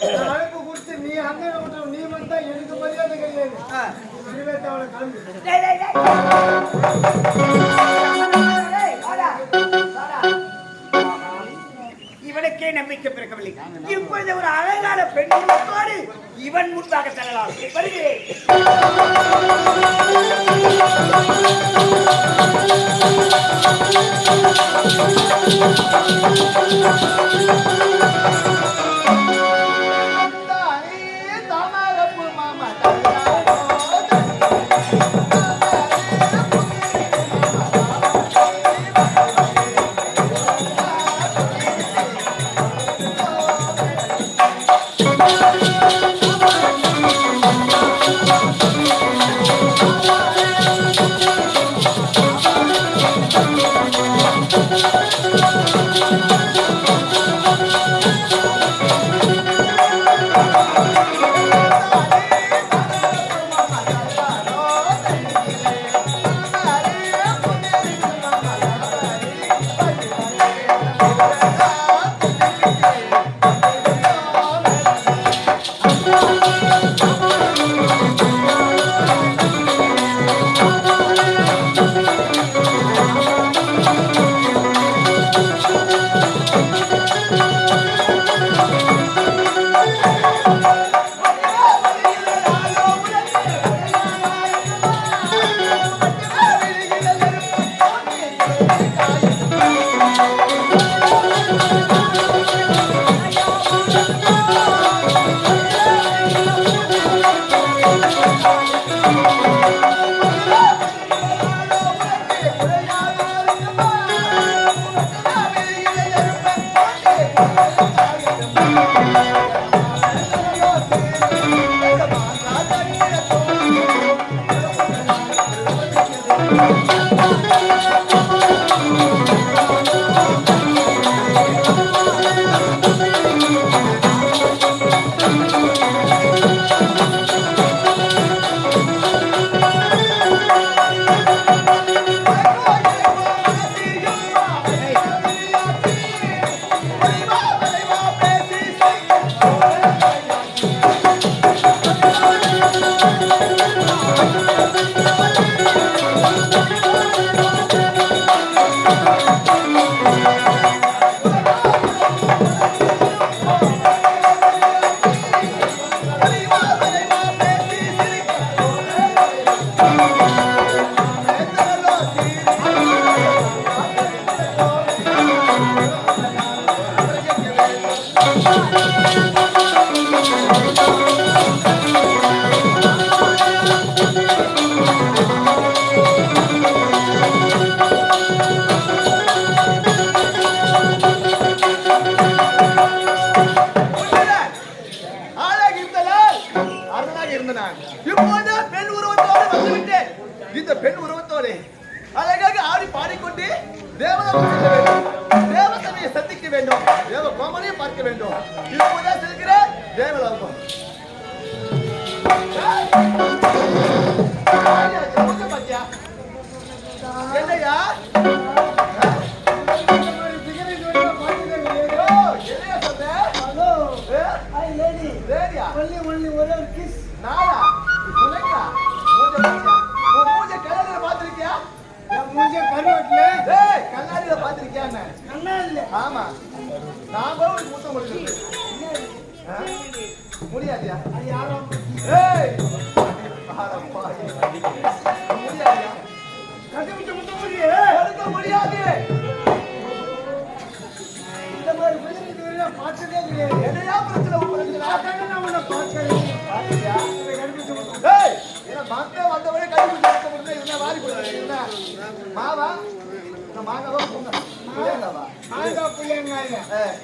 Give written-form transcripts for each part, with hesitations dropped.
அழைப்பு கொடுத்து நீ அண்ணன் விட்டு நீ வந்தா எனக்கு மரியாதை கிடையாது. அவளை கிளம்பி இவனுக்கே நம்பிக்கை பிறக்கவில்லை. இப்பொழுது ஒரு அழகான பெண்ணோடு இவன் முன்பாக செல்லலாம். வருகிறேன்.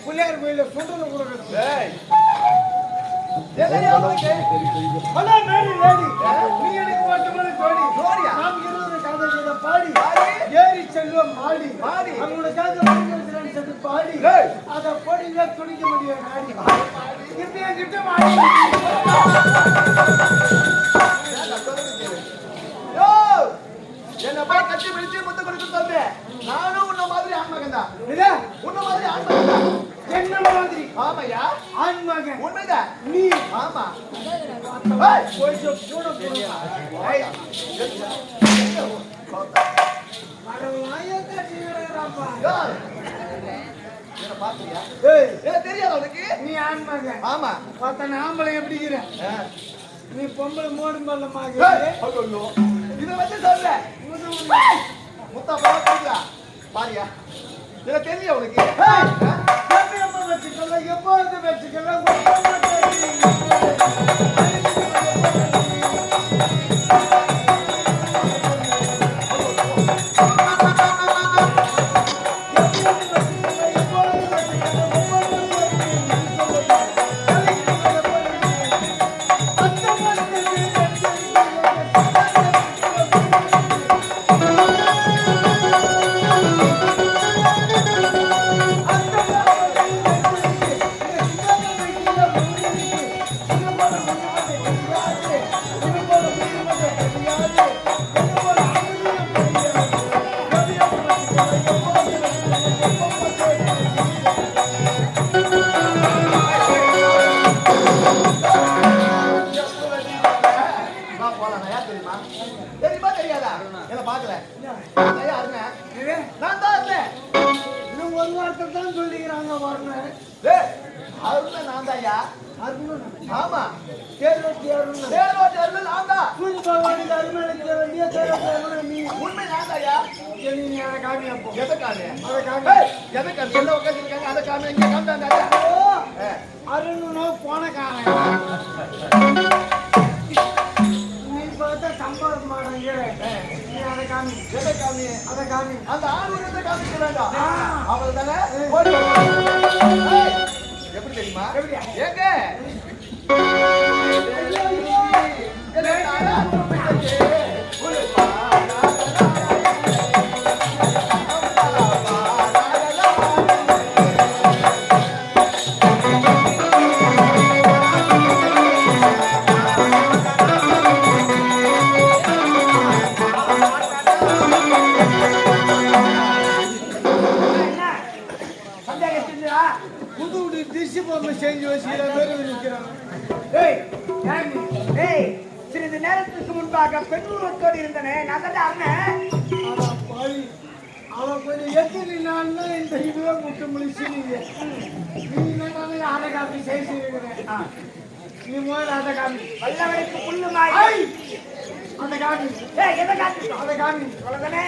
புள்ளியார் கோயில சுண்டல் கொடுக்கணும். ஏறி செல்வம் மாடி அவங்களோட பாடி அதை படிங்க துணிக்க முடியும் கிட்ட மாடி என்ன போய் கட்டி பிடிச்சு முத்த கொடுத்து நானும் உன்ன மாதிரி ஆண்மகன் தான் உன்ன மாதிரி ஆண்மகன் தான் என்ன மாதிரி ஆமாயா ஆண் மகன் உண்மைதான் நீ ஆமா கொஞ்சம் கூட போடுவா. அட வாயை கட்டிடுறாப்பா. பாத்தியா ஏய், தெரியாது உனக்கு நீ ஆண் மகன் ஆமா பார்த்தா ஆம்பளை எப்படி இருக்கிற நீ பொம்பளை மோடு மல்லமாக இதை வச்சு சொல்ற முத்தா பாத்தீங்களா பாரியா இதை தெரியல உனக்கு எப்ப வச்சுக்கலாம் எப்பொழுது வச்சுக்கலாம் தெரியுமா தெரியாதா என்ன பாக்கல நான் தான் இருந்தேன் இன்னும் ஒரு வார்த்தை தான் சொல்லிக்கிறாங்க வரணும் அருண் நான் தான்யா அருண் ஆமா தேர்வத்தி அருண் தேர்வாட்டி அருண் நான் தான் சூரிய பகவானுக்கு அருமைக்கு வேண்டிய தேர்வத்தி அருண் நீ உண்மை நான் தான்யா நீ அதை காமியா போ எதை காமி அதை காமி எதை காமி எல்லாம் உட்காந்துருக்காங்க அதை காமி இங்க காமிட்டாங்க அருணுனோ போன காண நீ பார்த்தா சம்பாதம் மாட்டேங்க நீ அதை காமி எதை காமி அதை காமி அந்த ஆளுநரை காமிக்க வேண்டாம் அவள் தானே எப்படி தெரியுமா எப்படியா? ஏங்க புது திசை பொம்மை செஞ்சு வச்சுக்கிற பேரு நிற்கிறாங்க சிறிது நேரத்துக்கு முன்பாக பெண்ணூரத்தோடு இருந்தனே நான் தான் அண்ணன் அவன் கொஞ்சம் எத்தனை நாள்னா இந்த இதுவே முட்டு முடிச்சு நீங்க நீ என்ன அதை காப்பி செய்கிறேன் நீ முதல்ல அதை காமி வல்லவனுக்கு புல்லு மாய் அந்த காமி எதை காட்டு அதை காமி அவ்வளவுதானே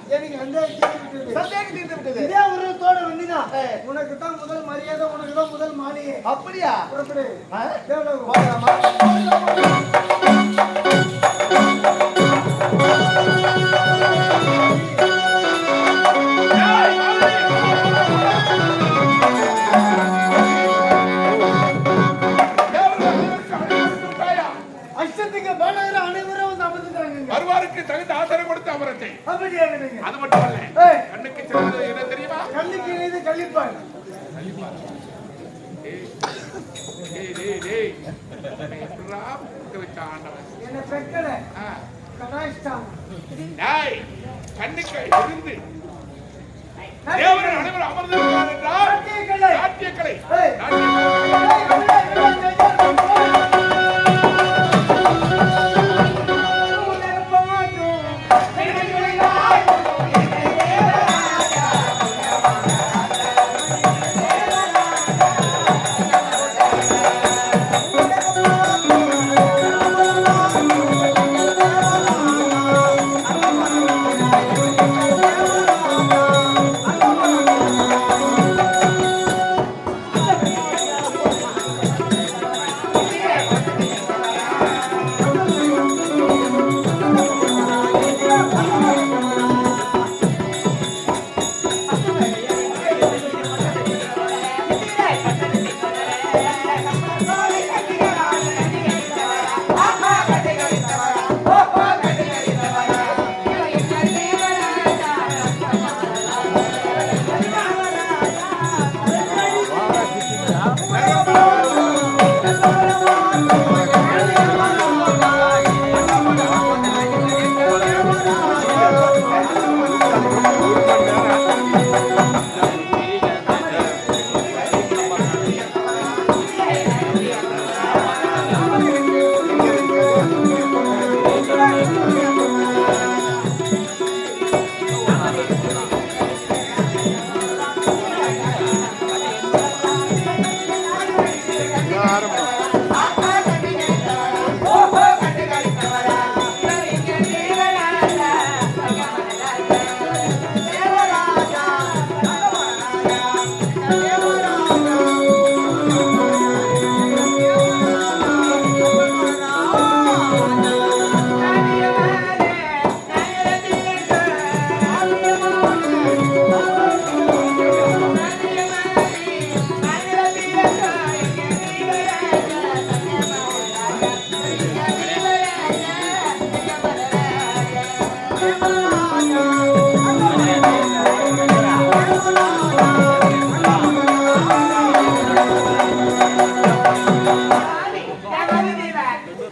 எனக்கு சந்தேகம் தீர்ந்து விட்டது. இதே உருவத்தோட வந்தீனா உனக்கு தான் முதல் மரியாதை, உனக்கு தான் முதல் மாளிகை. அப்படியா? புறப்படு. தேவலோகம் போகலாமா? அஷ்டத்துக்கு பாடகர் அனைவரும் வந்து அமர்ந்துட்டாங்க. வருவாருக்கு தகுந்த ஆதரவு கொடுத்து அமரத்தை. அப்படியே விடுங்க. அது மட்டும் அல்ல, கண்ணுக்கு சிறந்தது என்ன தெரியுமா? கண்ணுக்கு இது கள்ளிப்பால். எப்படிடா புக்க வச்ச ஆண்டவன்? என்ன பெக்கல கடாஷ்டாம். டேய், கண்ணுக்கு இருந்து தேவர்கள் அனைவரும் அமர்ந்திருக்கிறார் என்றால் நாட்டியக்கலை. நாட்டியக்கலை. ஏய். நாட்டியக்கலை.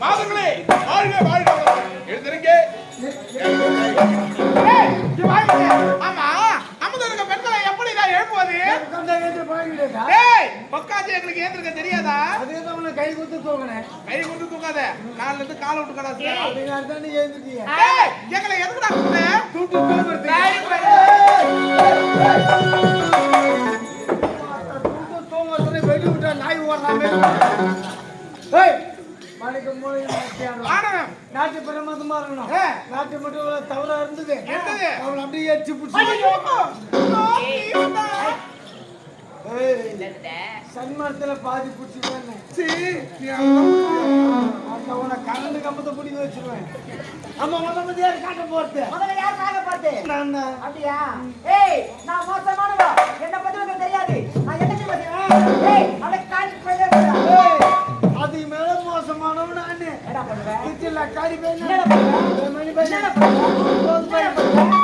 மாதங்களே வாழ்க வாழ்க எழுந்திருங்க. ஆமா அமுதனுக்கு பெண்களை எப்படி நான் எழுப்புவது? உட்கார்ந்தா எழுந்து போய்கிட்டேடா. ஏய் உட்காந்து எங்களுக்கு ஏந்திருக்க தெரியாதா? அதுக்குதான் உன்னை கை கொடுத்து தூக்குனேன். கை கொண்டு தூக்காத, நாலுல இருந்து காலை விட்டு கடாது. அதனால தான் நீ எழுந்துட்டிய. ஏய் எங்களை எதுக்குடா கூப்பிட்ட? தூட்டு தூக்குறதுக்கு. தூட்டு தூங்குறதுன்னு வெடி விட்டா நாய் ஓடுறாமே. ஏய் மணிக்கு மூளை மாத்தியாரோ. வானவன் நாட்டு பிரமாதமா இருக்கணும். நாட்டு மட்டும் தவறா இருந்தது. இருந்தது. அவளை அப்படியே எச்சி பிடிச்சி. ஐயோ ஐயோ சன்மார்த்தல பாதி பிடிச்சிருவேன். உன கரண்டு கம்பத்தை பிடிக்க வச்சிருவேன். ஆமா முதல்ல யாரு காட்ட போறது? முதல்ல யார் காக்க பார்த்து நான் தான். அப்படியா? ஏய் நான் மோசமானவா, என்ன பத்தி உனக்கு தெரியாது. நான் என்ன செய்வேன்? ஏய் அத காட்டி போயிடுறா. ஏய், அதுக்கு மேல மோசமானவன் நானு. என்னடா பண்ணுவ? கிச்சன்ல காடி போய் என்னடா பண்ணுவ? மணி போய் என்னடா பண்ணுவ?